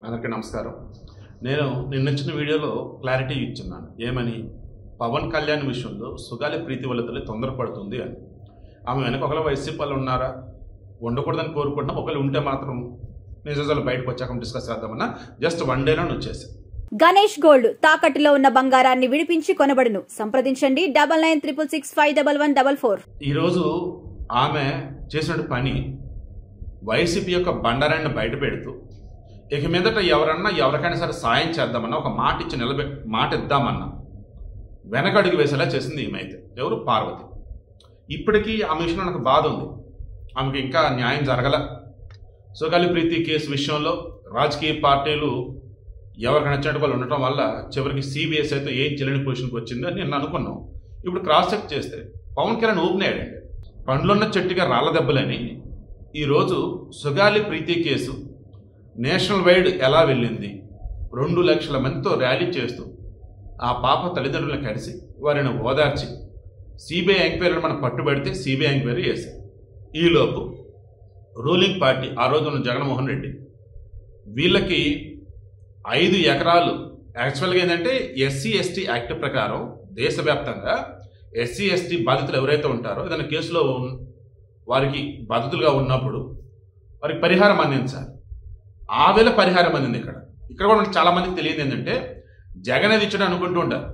అందరికీ నమస్కారం. నేను నిన్నొచ్చిన వీడియోలో క్లారిటీ ఇచ్చున్నాను. ఏమని? పవన్ కళ్యాణ్ విషయంలో సుగాలి ప్రీతి వల్ల తల్లి తొందరపడుతుంది అని. ఆమె వెనక ఒకవేళ వైసీపీ వాళ్ళు ఉన్నారా, ఉండకూడదని కోరుకుంటున్నాం. ఒకవేళ ఉంటే మాత్రం నిజాలు బయటకు వచ్చాక డిస్కస్ చేద్దామన్నా. జస్ట్ వన్ డేలో వచ్చేసి గణేష్ గోల్డ్ తాకట్టులో ఉన్న బంగారాన్ని విడిపించి కొనబడును. సంప్రదించండి 9966511144. ఈరోజు ఆమె చేసిన పని వైసీపీ యొక్క బండారాన్ని బయట పెడుతూ ఇక మీదట ఎవరికైనా సరే సాయం చేద్దామన్నా, ఒక మాట ఇచ్చి మాట ఇద్దామన్నా వెనకడుగు వేసేలా చేసింది ఈమె. అయితే ఎవరు? పార్వతి. ఇప్పటికీ ఆమె విషయంలో నాకు బాధ ఉంది. ఆమెకి ఇంకా న్యాయం జరగల. సుగాలి ప్రీతి కేసు విషయంలో రాజకీయ పార్టీలు ఎవరికి నచ్చినట్టు వాళ్ళు ఉండటం వల్ల చివరికి సిబిఎస్ అయితే ఏం చెల్లని పొజిషన్కి వచ్చిందని నేను అనుకున్నాం. ఇప్పుడు క్రాస్ చెక్ చేస్తే పవన్ కళ్యాణ్ ఊపినాడండి. పండ్లున్న చెట్టుగా రాళ్ళ దెబ్బలని. ఈరోజు సుగాలి ప్రీతి కేసు నేషనల్ వైడ్ ఎలా వెళ్ళింది, 2 లక్షల మందితో ర్యాలీ చేస్తూ ఆ పాప తల్లిదండ్రులను కలిసి వారిని ఓదార్చి సిబిఐ ఎంక్వైరీని మనం పట్టుబడితే సిబిఐ ఎంక్వైరీ చేశారు. ఈలోపు రూలింగ్ పార్టీ ఆ రోజు ఉన్న జగన్మోహన్ రెడ్డి వీళ్ళకి 5 ఎకరాలు యాక్చువల్గా ఏంటంటే ఎస్సీ ఎస్టీ యాక్ట్ ప్రకారం దేశవ్యాప్తంగా ఎస్సీ ఎస్టీ బాధితులు ఎవరైతే ఉంటారో ఏదైనా కేసులో వారికి బాధితులుగా ఉన్నప్పుడు వారికి పరిహారం అందించాలి. ఆ వేళ పరిహారం అందింది. ఇక్కడ కూడా మనకి చాలా మందికి తెలియదు ఏంటంటే జగన్ అది ఇచ్చడం అనుకుంటూ ఉంటారు.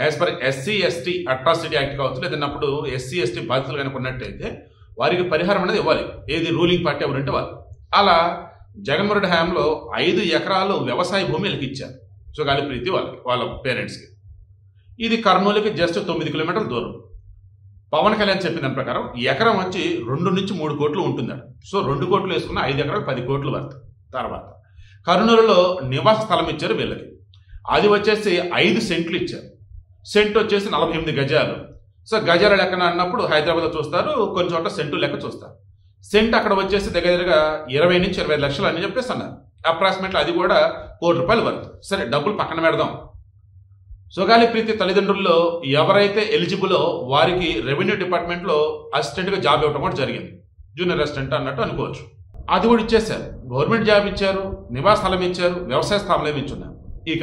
As per SC ST atrocity act కావచ్చు, లేదన్నప్పుడు ఎస్సీ ఎస్టీ బాధితులు కనుక ఉన్నట్టయితే వారికి పరిహారం అనేది ఇవ్వాలి. ఏది? రూలింగ్ పార్టీ ఎవరంటే వాళ్ళు. అలా జగన్మోహన్ రెడ్డి హయాంలో 5 ఎకరాలు వ్యవసాయ భూమి వీళ్ళకి ఇచ్చారు సుగాలి ప్రీతి వాళ్ళ పేరెంట్స్కి. ఇది కర్నూలుకి జస్ట్ 9 కిలోమీటర్ల దూరం. పవన్ కళ్యాణ్ చెప్పిన దాని ప్రకారం ఎకరం వచ్చి 2 నుంచి 3 కోట్లు ఉంటుందట. సో 2 కోట్లు వేసుకున్న 5 ఎకరాలు 10 కోట్లు వర్త్. తర్వాత కర్నూలులో నివాస స్థలం ఇచ్చారు వీళ్ళకి. అది వచ్చేసి 5 సెంట్లు ఇచ్చారు. సెంట్ వచ్చేసి 48 గజాలు. సో గజాల లెక్కన అన్నప్పుడు హైదరాబాద్లో చూస్తారు, కొన్ని చోట్ల సెంటు లెక్క చూస్తారు. సెంట్ అక్కడ వచ్చేసి దగ్గరగా 20 నుంచి 25 లక్షలు అని చెప్పేసి అన్నారు. అప్రాక్సిమేట్లీ అది కూడా ₹1 కోటి వర్త్. సరే, డబ్బులు పక్కన పెడదాం. సుగాలి ప్రీతి తల్లిదండ్రుల్లో ఎవరైతే ఎలిజిబులో వారికి రెవెన్యూ డిపార్ట్మెంట్లో అసిస్టెంట్గా జాబ్ ఇవ్వడం కూడా జరిగింది. జూనియర్ అసిస్టెంట్ అన్నట్టు అనుకోవచ్చు. అది కూడా ఇచ్చేశారు. గవర్నమెంట్ జాబ్ ఇచ్చారు, నివాస స్థలం ఇచ్చారు, వ్యవసాయ స్థలం ఇచ్చున్నారు. ఇక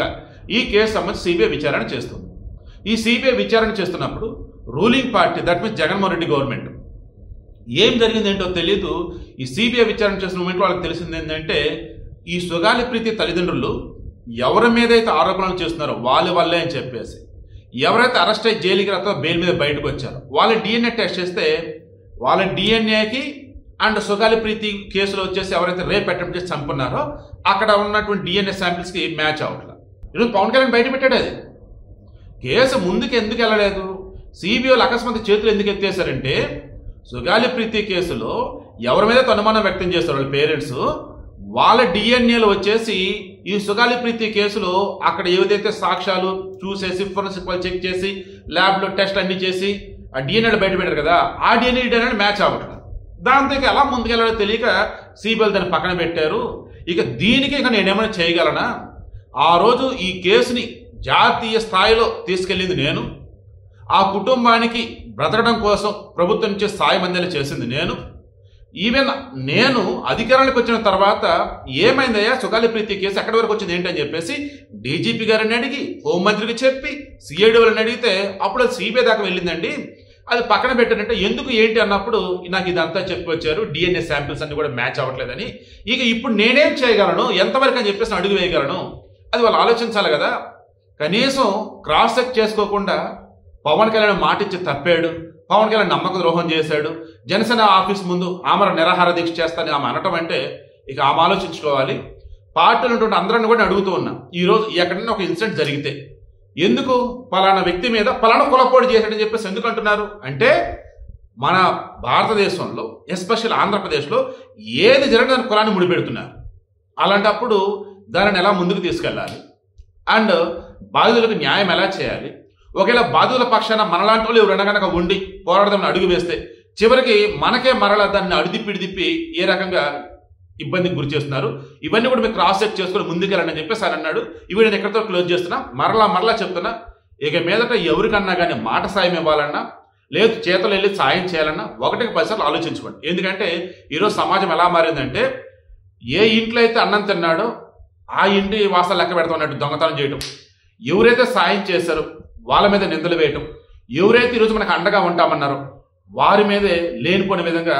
ఈ కేసు సంబంధించి సిబిఐ విచారణ చేస్తుంది. ఈ సిబిఐ విచారణ చేస్తున్నప్పుడు ruling party, that means Jaganmohan Reddy government, ఏం జరిగింది ఏంటో తెలియదు. ఈ సిబిఐ విచారణ చేసిన మూమెంట్ వాళ్ళకి తెలిసింది ఏంటంటే ఈ సుగాలి ప్రీతి తల్లిదండ్రులు ఎవరి మీద అయితే ఆరోపణలు చేస్తున్నారో వాళ్ళ వల్లే అని చెప్పేసి, ఎవరైతే అరెస్ట్ అయ్యి జైలుకి రాతో బెయిల్ మీద బయటకు వచ్చారో వాళ్ళ డిఎన్ఏ టెస్ట్ చేస్తే వాళ్ళ డిఎన్ఏకి అండ్ సుగాలి ప్రీతి కేసులో వచ్చేసి ఎవరైతే రేప్ అటెంప్ట్ చేసి చంపున్నారో అక్కడ ఉన్నటువంటి డిఎన్ఏ శాంపిల్స్కి మ్యాచ్ అవ్వట్లేదు. ఈరోజు పవన్ కళ్యాణ్ బయట పెట్టాడు. అది కేసు ముందుకు ఎందుకు వెళ్ళలేదు? సిబిఐలు అకస్మాత్ చేతులు ఎందుకు ఎత్తేసారంటే సుగాలి ప్రీతి కేసులో ఎవరి మీద అనుమానం వ్యక్తం చేస్తారు వాళ్ళ పేరెంట్స్, వాళ్ళ డిఎన్ఏలు వచ్చేసి ఈ సుగాలి ప్రీతి కేసులో అక్కడ ఏదైతే సాక్ష్యాలు చూసేసి ఫోరెన్సిక్ వాళ్ళు చెక్ చేసి ల్యాబ్లో టెస్ట్ అన్ని చేసి ఆ డిఎన్ఏలు బయట పెట్టారు కదా, ఆ డిఎన్ఏ మ్యాచ్ అవ్వట్లేదు. దాంతో ఎలా ముందుకెళ్ళాలో తెలియక సిబిఐలు దాన్ని పక్కన పెట్టారు. ఇక దీనికి ఇక నేనేమైనా చేయగలనా? ఆ రోజు ఈ కేసుని జాతీయ స్థాయిలో తీసుకెళ్ళింది నేను. ఆ కుటుంబానికి బ్రతకడం కోసం ప్రభుత్వం నుంచి సాయం అందేలా చేసింది నేను. ఈవెన్ నేను అధికారానికి వచ్చిన తర్వాత ఏమైందయ్యా సుగాలి ప్రీతి కేసు ఎక్కడి వరకు వచ్చింది ఏంటి అని చెప్పేసి డీజీపీ గారిని అడిగి, హోంమంత్రికి చెప్పి, సిఐడి వాళ్ళని అడిగితే అప్పుడు అది సిబిఐ దాకా వెళ్ళిందండి. అది పక్కన పెట్టారంటే ఎందుకు ఏంటి అన్నప్పుడు నాకు ఇదంతా చెప్పి వచ్చారు, డిఎన్ఏ శాంపిల్స్ అన్ని కూడా మ్యాచ్ అవ్వట్లేదని. ఇక ఇప్పుడు నేనేం చేయగలను, ఎంతవరకు అని చెప్పేసి అడుగు వేయగలను, అది వాళ్ళు ఆలోచించాలి కదా. కనీసం క్రాస్ చెక్ చేసుకోకుండా పవన్ కళ్యాణ్ మాట ఇచ్చి తప్పాడు, పవన్ కళ్యాణ్ నమ్మక ద్రోహం చేశాడు, జనసేన ఆఫీస్ ముందు ఆమె నిరాహార దీక్ష చేస్తానని ఆమె అనటం అంటే ఇక ఆమె ఆలోచించుకోవాలి. పార్టీలు ఉన్నటువంటి అందరిని కూడా అడుగుతూ ఉన్నా, ఈరోజు ఎక్కడైనా ఒక ఇన్సిడెంట్ జరిగితే ఎందుకు పలానా వ్యక్తి మీద పలానా కులపోటు చేశాడని చెప్పేసి ఎందుకు అంటున్నారు అంటే మన భారతదేశంలో ఎస్పెషల్ ఆంధ్రప్రదేశ్లో ఏది జరిగిన కులాన్ని ముడిపెడుతున్నారు. అలాంటప్పుడు దానిని ఎలా ముందుకు తీసుకెళ్ళాలి అండ్ బాధితులకు న్యాయం ఎలా చేయాలి? ఒకవేళ బాధితుల పక్షాన మనలాంటి వాళ్ళు ఎవరైనా కనుక ఉండి పోరాడదామని అడుగు వేస్తే చివరికి మనకే మరలా దాన్ని అడిదిప్పి ఏ రకంగా ఇబ్బందికి గురి చేస్తున్నారు. ఇవన్నీ కూడా మీరు క్రాస్ చెక్ చేసుకుని ముందుకెళ్ళండి అని చెప్పేసి అని అన్నాడు. ఇవి నేను ఎక్కడితో క్లోజ్ చేస్తున్నా. మరలా చెప్తున్నా, ఇక మీదట ఎవరికన్నా కానీ మాట సాయం ఇవ్వాలన్నా లేదు చేతులు వెళ్ళి సాయం చేయాలన్నా 1కి 10 సార్లు ఆలోచించుకోండి. ఎందుకంటే ఈరోజు సమాజం ఎలా మారిందంటే ఏ ఇంట్లో అయితే అన్నం తిన్నాడో ఆ ఇంటి వాసాలు లెక్క పెడుతున్నట్టు దొంగతనం చేయటం, ఎవరైతే సాయం చేశారో వాళ్ళ మీద నిందలు వేయటం, ఎవరైతే ఈరోజు మనకు అండగా ఉంటామన్నారో వారి మీదే లేనిపోయిన విధంగా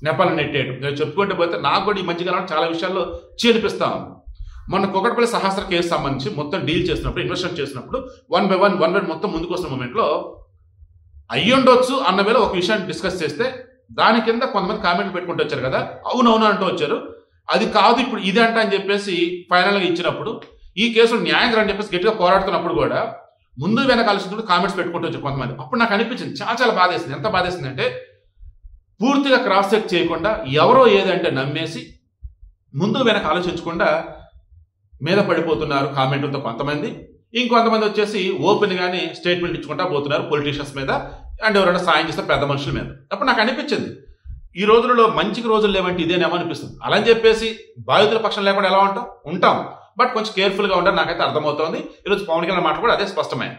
నెపాలను నెట్టేయడం. నేను చెప్పుకుంటూ పోతే నాకు కూడా ఈ మధ్యకాలంలో చాలా విషయాల్లో చేర్పిస్తాం. మొన్న కుకట్పల్లి సహస్ర కేసు సంబంధించి మొత్తం డీల్ చేసినప్పుడు, ఇన్వెస్టిగేషన్ చేసినప్పుడు వన్ బై వన్ మొత్తం ముందుకు వస్తున్న మూమెంట్లో అయ్యుండొచ్చు అన్న వేళ ఒక విషయాన్ని డిస్కస్ చేస్తే దాని కింద కొంతమంది కామెంట్లు పెట్టుకుంటూ వచ్చారు కదా, అవునవును అంటూ వచ్చారు. అది కాదు ఇప్పుడు ఇది అంట అని చెప్పేసి ఫైనల్గా ఇచ్చినప్పుడు ఈ కేసులో న్యాయం అని చెప్పేసి గట్టిగా పోరాడుతున్నప్పుడు కూడా ముందు వెనక ఆలోచించుకుంటూ కామెంట్స్ పెట్టుకుంటూ వచ్చారు కొంతమంది. అప్పుడు నాకు అనిపించింది చాలా బాధేసింది. ఎంత బాధేసింది అంటే పూర్తిగా క్రాస్ చెక్ చేయకుండా ఎవరో ఏదంటే నమ్మేసి ముందు వెనక ఆలోచించకుండా మీద పడిపోతున్నారు కామెంట్లతో కొంతమంది. ఇంకొంతమంది వచ్చేసి ఓపెన్ గానే స్టేట్మెంట్ ఇచ్చుకుంటా పోతున్నారు పొలిటీషియన్స్ మీద అండ్ ఎవరైనా సాయం చేస్తే పెద్ద మనుషుల మీద. అప్పుడు నాకు అనిపించింది ఈ రోజులలో మంచికి రోజులు లేవంటే ఇదేనేమో అనిపిస్తుంది. అలా అని చెప్పేసి బాధితుల పక్షం లేకుండా ఎలా ఉంటాం, బట్ కొంచెం కేర్ఫుల్గా ఉండాలి. నాకైతే అర్థమవుతోంది. ఈరోజు పవన్ కళ్యాణ్ మాట కూడా అదే స్పష్టమైంది.